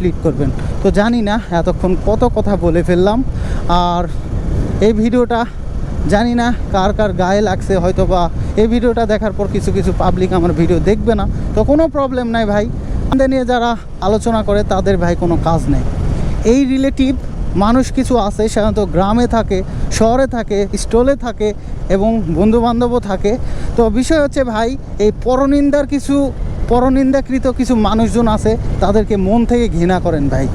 Complete করবেন। তো জানি না এতক্ষণ কত কথা বলে ফেললাম, আর এই ভিডিওটা জানি না কার কার গায়ে লাগছে, হয়তো বা এই ভিডিওটা দেখার পর কিছু কিছু পাবলিক আমার ভিডিও দেখবে না, তো কোনো প্রবলেম নাই ভাই। আমাদের নিয়ে যারা আলোচনা করে তাদের ভাই কোনো কাজ নেই। এই রিলেটিভ মানুষ কিছু আছে, সাধারণত গ্রামে থাকে, শহরে থাকে, স্টলে থাকে এবং বন্ধুবান্ধবও থাকে। তো বিষয় হচ্ছে ভাই, এই পরনিন্দাকৃত কিছু মানুষজন আছে, তাদেরকে মন থেকে ঘৃণা করেন ভাই।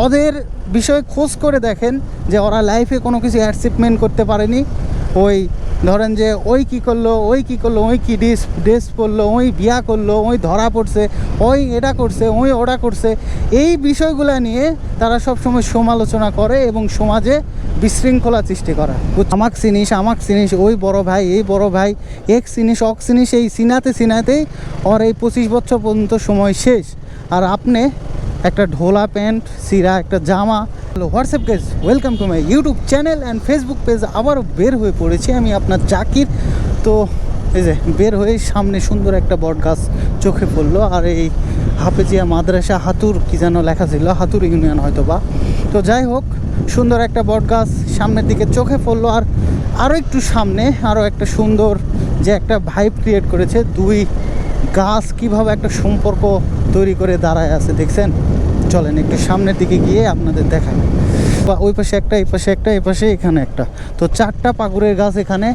ওদের বিষয়ে খোঁজ করে দেখেন যে ওরা লাইফে কোনো কিছু অ্যাচিভমেন্ট করতে পারেনি। ওই ধরেন যে ওই কি করলো, ওই কি ড্রেস পরলো, ওই বিয়া করলো, ওই ধরা পড়ছে, ওই এটা করছে, ওই ওটা করছে, এই বিষয়গুলো নিয়ে তারা সবসময় সমালোচনা করে এবং সমাজে বিশৃঙ্খলা সৃষ্টি করা। আমাক চিনিস, ওই বড় ভাই, এই বড় ভাই, এক চিনিস অক চিনিস, এই চিনাতেই ওর এই 25 বছর পর্যন্ত সময় শেষ। আর আপনি একটা ঢোলা প্যান্ট, সিরা একটা জামা। Hello WhatsApp guys, welcome to my YouTube channel and Facebook page. আবারও বের হয়ে পড়েছি আমি আপনার জাকির। তো এই যে বের হয়ে সামনে সুন্দর একটা বট গাছ চোখে পড়লো, আর এই হাফেজিয়া মাদ্রাসা হাতুর কি যেন লেখা ছিল, হাতুর ইউনিয়ন হয়তো বা। তো যাই হোক, সুন্দর একটা বট গাছ সামনের দিকে চোখে পড়লো, আর আরও একটু সামনে আরও একটা সুন্দর যে একটা ভাইব ক্রিয়েট করেছে। দুই গাছ কিভাবে একটা সম্পর্ক তৈরি করে দাঁড়ায় আছে দেখছেন। চলেন একটু সামনের দিকে গিয়ে আপনাদের দেখাই। ওই পাশে একটা, এই পাশে একটা, এই পাশে এখানে একটা। তো 4টা পাকুড়ের গাছ এখানে,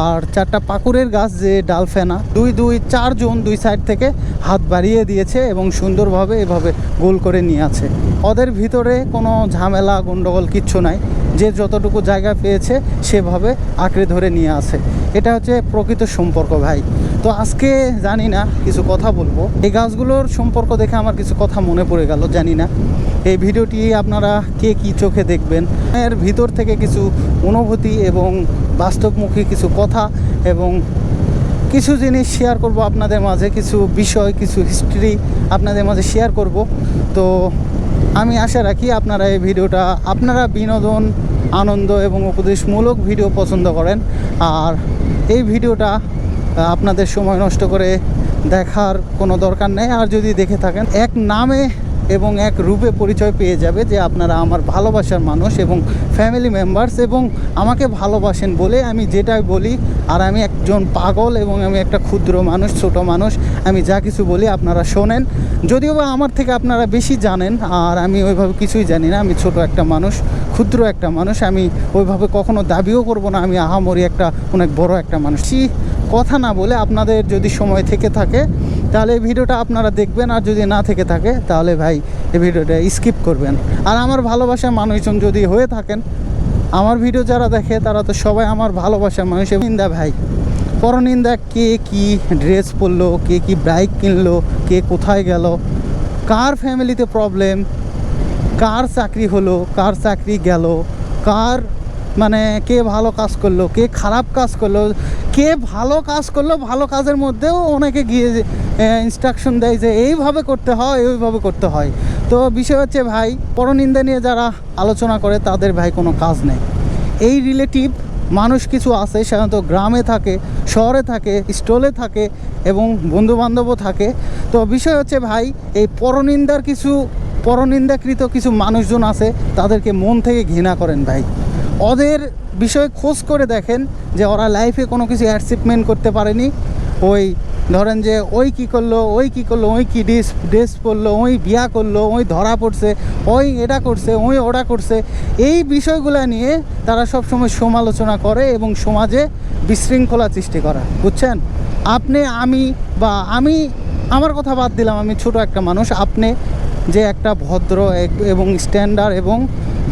আর 4টা পাকুড়ের গাছ যে ডাল ফেনা, 4 জন দুই সাইড থেকে হাত বাড়িয়ে দিয়েছে এবং সুন্দরভাবে এভাবে গোল করে নিয়ে আছে। ওদের ভিতরে কোনো ঝামেলা গন্ডগোল কিচ্ছু নাই, যে যতটুকু জায়গা পেয়েছে সেভাবে আঁকড়ে ধরে নিয়ে আছে। এটা হচ্ছে প্রকৃত সম্পর্ক ভাই। তো আজকে জানি না কিছু কথা বলবো, এই গাছগুলোর সম্পর্ক দেখে আমার কিছু কথা মনে পড়ে গেল। জানি না এই ভিডিওটি আপনারা কে কী চোখে দেখবেন, এর ভিতর থেকে কিছু অনুভূতি এবং বাস্তবমুখী কিছু কথা এবং কিছু জিনিস শেয়ার করব আপনাদের মাঝে, কিছু বিষয়, কিছু হিস্ট্রি আপনাদের মাঝে শেয়ার করব। তো আমি আশা রাখি আপনারা এই ভিডিওটা, আপনারা বিনোদন, আনন্দ এবং উপদেশমূলক ভিডিও পছন্দ করেন, আর এই ভিডিওটা আপনাদের সময় নষ্ট করে দেখার কোনো দরকার নেই। আর যদি দেখে থাকেন, এক নামে এবং এক রূপে পরিচয় পেয়ে যাবে যে আপনারা আমার ভালোবাসার মানুষ এবং ফ্যামিলি মেম্বার্স, এবং আমাকে ভালোবাসেন বলে আমি যেটাই বলি। আর আমি একজন পাগল এবং আমি একটা ক্ষুদ্র মানুষ, ছোট মানুষ, আমি যা কিছু বলি আপনারা শোনেন। যদিও বা আমার থেকে আপনারা বেশি জানেন, আর আমি ওইভাবে কিছুই জানি না। আমি ছোট একটা মানুষ, ক্ষুদ্র একটা মানুষ, আমি ওইভাবে কখনো দাবিও করব না আমি আহামরি একটা অনেক বড় একটা মানুষ। কথা না বলে আপনাদের যদি সময় থেকে থাকে তাহলে এই ভিডিওটা আপনারা দেখবেন, আর যদি না থেকে থাকে তাহলে ভাই এই ভিডিওটা স্কিপ করবেন। আর আমার ভালোবাসার মানুষজন যদি হয়ে থাকেন, আমার ভিডিও যারা দেখে তারা তো সবাই আমার ভালোবাসার মানুষ। নিন্দা ভাই, পরনিন্দা, কে কি ড্রেস পরলো, কে কি বাইক কিনলো, কে কোথায় গেল, কার ফ্যামিলিতে প্রবলেম, কার চাকরি হলো, কার চাকরি গেল, কার মানে কে ভালো কাজ করলো, কে খারাপ কাজ করলো, কে ভালো কাজ করলো, ভালো কাজের মধ্যেও অনেকে গিয়ে ইনস্ট্রাকশন দেয় যে এইভাবে করতে হয়, ওইভাবে করতে হয়। তো বিষয় হচ্ছে ভাই, পরনিন্দা নিয়ে যারা আলোচনা করে তাদের ভাই কোনো কাজ নেই। এই রিলেটিভ মানুষ কিছু আছে, সাধারণত গ্রামে থাকে, শহরে থাকে, স্টলে থাকে এবং বন্ধুবান্ধবও থাকে। তো বিষয় হচ্ছে ভাই, এই পরনিন্দাকৃত কিছু মানুষজন আছে, তাদেরকে মন থেকে ঘৃণা করেন ভাই। ওদের বিষয়ে খোঁজ করে দেখেন যে ওরা লাইফে কোনো কিছু অ্যাচিভমেন্ট করতে পারেনি। ওই ধরেন যে ওই কি করলো, ওই কি ড্রেস পরলো, ওই বিয়া করলো, ওই ধরা পড়ছে, ওই এটা করছে, ওই ওটা করছে, এই বিষয়গুলো নিয়ে তারা সবসময় সমালোচনা করে এবং সমাজে বিশৃঙ্খলা সৃষ্টি করা, বুঝছেন। আমি আমার কথা বাদ দিলাম, আমি ছোট একটা মানুষ। আপনি যে একটা ভদ্র এবং স্ট্যান্ডার্ড এবং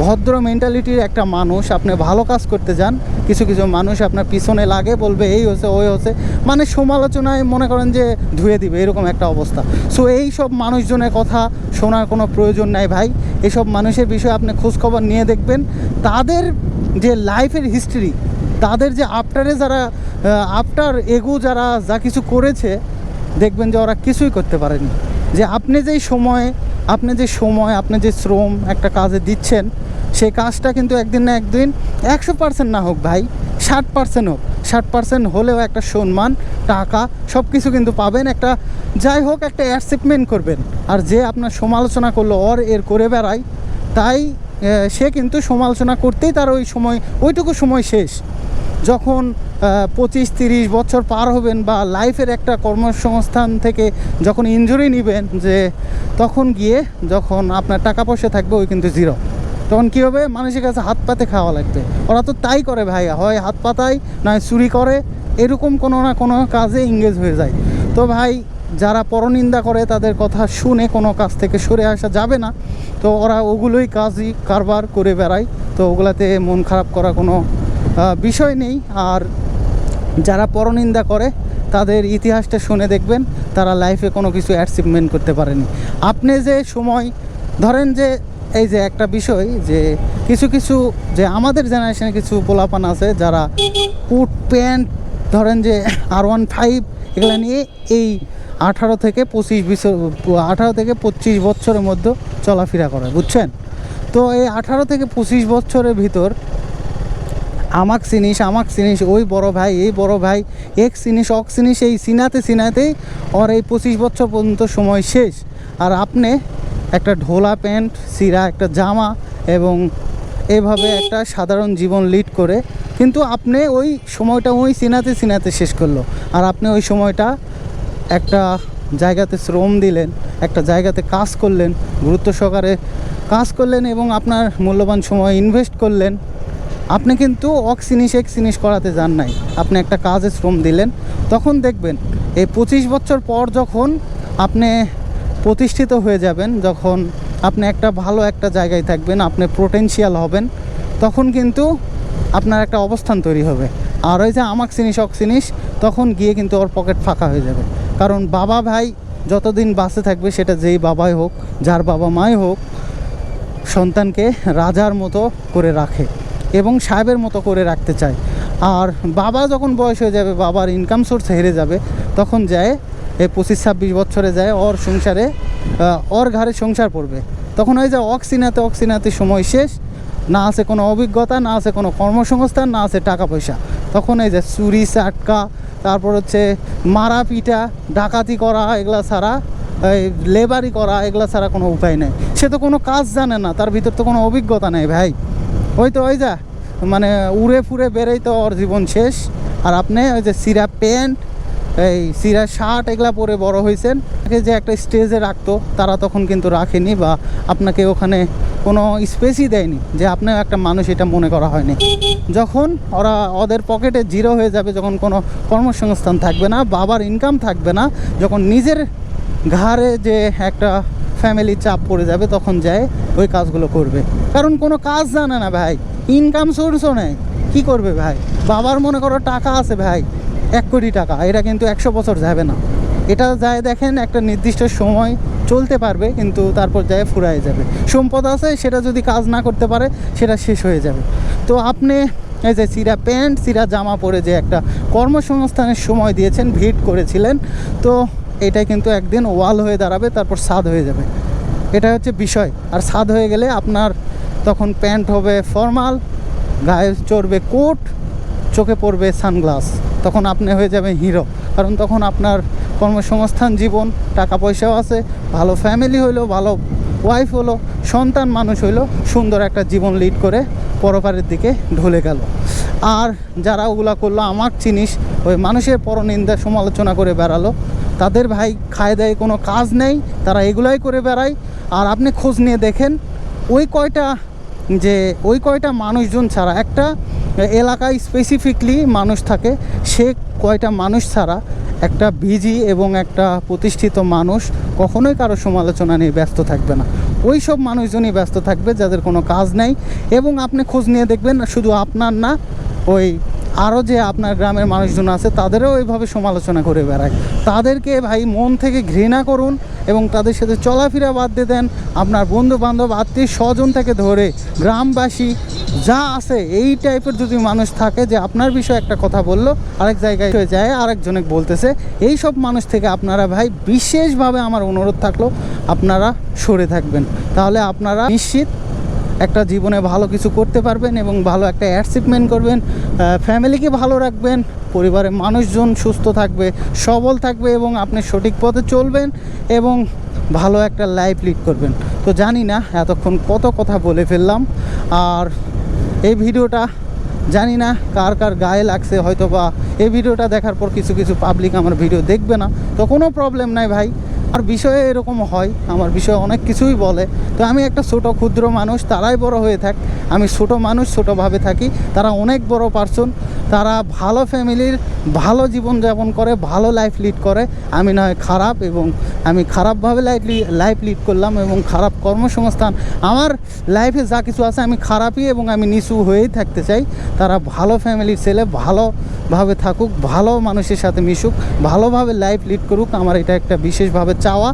ভদ্র মেন্টালিটির একটা মানুষ, আপনি ভালো কাজ করতে যান, কিছু মানুষ আপনার পিছনে লাগে, বলবে এই হচ্ছে ওই হচ্ছে, মানে সমালোচনায় মনে করেন যে ধুয়ে দিবে, এরকম একটা অবস্থা। সো এই সব মানুষজনের কথা শোনার কোনো প্রয়োজন নাই ভাই। এসব মানুষের বিষয়ে আপনি খোঁজখবর নিয়ে দেখবেন, তাদের যে লাইফের হিস্ট্রি, তাদের যে আফটার এগো যারা যা কিছু করেছে, দেখবেন যে ওরা কিছুই করতে পারেনি। যে আপনি যে সময়, আপনি যে শ্রম একটা কাজে দিচ্ছেন, সেই কাজটা কিন্তু একদিন না একদিন 100% না হোক ভাই, 60% হোক, 60% হলেও একটা সম্মান, টাকা সব কিছু কিন্তু পাবেন। একটা যাই হোক একটা অ্যাচিভমেন্ট করবেন। আর যে আপনার সমালোচনা করলো এর করে বেড়ায়, তাই সে কিন্তু সমালোচনা করতেই তার ওই সময় ওইটুকু সময় শেষ। যখন 25-30 বছর পার হবেন বা লাইফের একটা কর্মসংস্থান থেকে যখন ইনজুরি নেবেন, যে তখন গিয়ে যখন আপনার টাকা পয়সা থাকবে ওই কিন্তু জিরো। তখন কী হবে? মানুষের কাছে হাত পাতে খাওয়া লাগবে। ওরা তো তাই করে ভাই, হয় হাত পাতায় নয় চুরি করে, এরকম কোনো না কোনো কাজে এঙ্গেজ হয়ে যায়। তো ভাই যারা পরনিন্দা করে তাদের কথা শুনে কোনো কাজ থেকে সরে আসা যাবে না। তো ওরা ওগুলোই কাজই কারবার করে বেড়ায়, তো ওগুলাতে মন খারাপ করা কোনো বিষয় নেই। আর যারা পরনিন্দা করে তাদের ইতিহাসটা শুনে দেখবেন তারা লাইফে কোনো কিছু অ্যাচিভমেন্ট করতে পারেনি। আপনি যে সময় ধরেন যে এই যে একটা বিষয় যে কিছু কিছু যে আমাদের জেনারেশনে কিছু পোলাপান আছে যারা কোট প্যান্ট ধরেন যে R15 এগুলো নিয়ে এই 18 থেকে 25 বছরের মধ্যে চলাফেরা করে, বুঝছেন? তো এই 18 থেকে 25 বছরের ভিতর আমাক চিনিস ওই বড় ভাই, এই বড় ভাই, এক চিনিস অক চিনিস, এই চিনাতেই ওর এই 25 বছর পর্যন্ত সময় শেষ। আর আপনি একটা ঢোলা প্যান্ট, সিরা একটা জামা এবং এভাবে একটা সাধারণ জীবন লিড করে, কিন্তু আপনি ওই সময়টা ওই চিনাতে শেষ করলো। আর আপনি ওই সময়টা একটা জায়গাতে শ্রম দিলেন, একটা জায়গাতে কাজ করলেন, গুরুত্ব সহকারে কাজ করলেন এবং আপনার মূল্যবান সময় ইনভেস্ট করলেন। আপনি কিন্তু এক জিনিস করাতে যান নাই, আপনি একটা কাজে শ্রম দিলেন। তখন দেখবেন এই 25 বছর পর যখন আপনি প্রতিষ্ঠিত হয়ে যাবেন, যখন আপনি একটা ভালো একটা জায়গায় থাকবেন, আপনি পোটেনশিয়াল হবেন, তখন কিন্তু আপনার একটা অবস্থান তৈরি হবে। আর ওই যে আমাক চিনিস তখন গিয়ে কিন্তু ওর পকেট ফাঁকা হয়ে যাবে। কারণ বাবা ভাই যতদিন বাঁচে থাকবে, সেটা যেই বাবাই হোক, যার বাবা মাই হোক, সন্তানকে রাজার মতো করে রাখে এবং সাহেবের মতো করে রাখতে চায়। আর বাবা যখন বয়স হয়ে যাবে, বাবার ইনকাম সোর্স হেরে যাবে, তখন যায় এই 25-26 বছরে যায় ওর সংসারে, ওর ঘরে সংসার পড়বে। তখন ওই যে অক্সিনাতে সময় শেষ, না আছে কোনো অভিজ্ঞতা, না আছে কোনো কর্মসংস্থান, না আছে টাকা পয়সা। তখন এই যে চুরি চাটকা, তারপর হচ্ছে মারা পিটা, ডাকাতি করা, এগুলা ছাড়া, এই লেবারি করা, এগুলা ছাড়া কোনো উপায় নেই। সে তো কোনো কাজ জানে না, তার ভিতর তো কোনো অভিজ্ঞতা নেই ভাই। ওই যা মানে উড়ে ফুরে বেরোই তো ওর জীবন শেষ। আর আপনি ওই যে সিরা প্যান্ট, এই সিরা শার্ট এগুলা পরে বড় হয়েছেন, যে একটা স্টেজে রাখতো, তারা তখন কিন্তু রাখেনি বা আপনাকে ওখানে কোনো স্পেসই দেয়নি যে আপনিও একটা মানুষ, এটা মনে করা হয়নি। যখন ওদের পকেটে জিরো হয়ে যাবে, যখন কোনো কর্মসংস্থান থাকবে না, বাবার ইনকাম থাকবে না, যখন নিজের ঘাড়ে যে একটা ফ্যামিলির চাপ পড়ে যাবে, তখন যায় ওই কাজগুলো করবে। কারণ কোনো কাজ জানে না ভাই, ইনকাম সোর্সও নেই, কী করবে ভাই? বাবার মনে করো টাকা আছে ভাই 1 কোটি টাকা, এটা কিন্তু 100 বছর যাবে না। এটা যায় দেখেন একটা নির্দিষ্ট সময় চলতে পারবে, কিন্তু তারপর যায় ফুরায় যাবে। সম্পদ আছে, সেটা যদি কাজ না করতে পারে সেটা শেষ হয়ে যাবে। তো আপনি এই যে চিরা প্যান্ট চিরা জামা পরে যে একটা কর্মসংস্থানের সময় দিয়েছেন, ভিট করেছিলেন, তো এটাই কিন্তু একদিন ওয়াল হয়ে দাঁড়াবে, তারপর ছাদ হয়ে যাবে। এটা হচ্ছে বিষয়। আর ছাদ হয়ে গেলে আপনার তখন প্যান্ট হবে ফর্মাল, গায়ে চড়বে কোট, চোখে পড়বে সানগ্লাস, তখন আপনি হয়ে যাবেন হিরো। কারণ তখন আপনার কর্মসংস্থান জীবন, টাকা পয়সাও আছে, ভালো ফ্যামিলি হইলো, ভালো ওয়াইফ হলো, সন্তান মানুষ হইলো, সুন্দর একটা জীবন লিড করে পরপারের দিকে ঢলে গেল। আর যারা ওগুলা করলো আমার চিনিস, ওই মানুষের পরনিন্দা সমালোচনা করে বেড়ালো, তাদের ভাই খায় দেয় কোনো কাজ নেই, তারা এগুলাই করে বেড়ায়। আর আপনি খোঁজ নিয়ে দেখেন ওই কয়টা মানুষজন ছাড়া, একটা এলাকায় স্পেসিফিকলি মানুষ থাকে, সে কয়টা মানুষ ছাড়া একটা বিজি এবং একটা প্রতিষ্ঠিত মানুষ কখনোই কারো সমালোচনা নিয়ে ব্যস্ত থাকবে না। ওই সব মানুষজনই ব্যস্ত থাকবে যাদের কোনো কাজ নেই। এবং আপনি খোঁজ নিয়ে দেখবেন শুধু আপনার না, ওই আরও যে আপনার গ্রামের মানুষজন আছে তাদেরও ওইভাবে সমালোচনা করে বেড়ায়। তাদেরকে ভাই মন থেকে ঘৃণা করুন এবং তাদের সাথে চলাফেরা বাদ দিয়ে দেন। আপনার বন্ধু বান্ধব, আত্মীয় স্বজন থেকে ধরে গ্রামবাসী যা আছে, এই টাইপের যদি মানুষ থাকে যে আপনার বিষয়ে একটা কথা বললো, আরেক জায়গায় যায় আরেকজনে বলতেছে, এই সব মানুষ থেকে আপনারা ভাই বিশেষভাবে আমার অনুরোধ থাকলো আপনারা সরে থাকবেন। তাহলে আপনারা নিশ্চিত একটা জীবনে ভালো কিছু করতে পারবেন এবং ভালো একটা অ্যাচিভমেন্ট করবেন, ফ্যামিলিকে ভালো রাখবেন, পরিবারের মানুষজন সুস্থ থাকবে, সবল থাকবে এবং আপনি সঠিক পথে চলবেন এবং ভালো একটা লাইফ লিড করবেন। তো জানি না এতক্ষণ কত কথা বলে ফেললাম, আর এই ভিডিওটা জানি না কার কার গায়ে লাগছে, হয়তো বা এই ভিডিওটা দেখার পর কিছু কিছু পাবলিক আমার ভিডিও দেখবে না, তো কোনো প্রবলেম নাই ভাই। আর বিষয়ে এরকম হয়, আমার বিষয়ে অনেক কিছুই বলে, তো আমি একটা ছোট ক্ষুদ্র মানুষ, তারাই বড় হয়ে থাক, আমি ছোট মানুষ, ছোটোভাবে থাকি, তারা অনেক বড় পার্সন, তারা ভালো ফ্যামিলির ভালো জীবনযাপন করে, ভালো লাইফ লিড করে। আমি নয় খারাপ, এবং আমি খারাপভাবে লাইফ লিড করলাম এবং খারাপ কর্মসংস্থান, আমার লাইফে যা কিছু আছে আমি খারাপই এবং আমি নিচু হয়েই থাকতে চাই। তারা ভালো ফ্যামিলির ছেলে, ভালোভাবে থাকুক, ভালো মানুষের সাথে মিশুক, ভালোভাবে লাইফ লিড করুক, আমার এটা একটা বিশেষভাবে চাওয়া।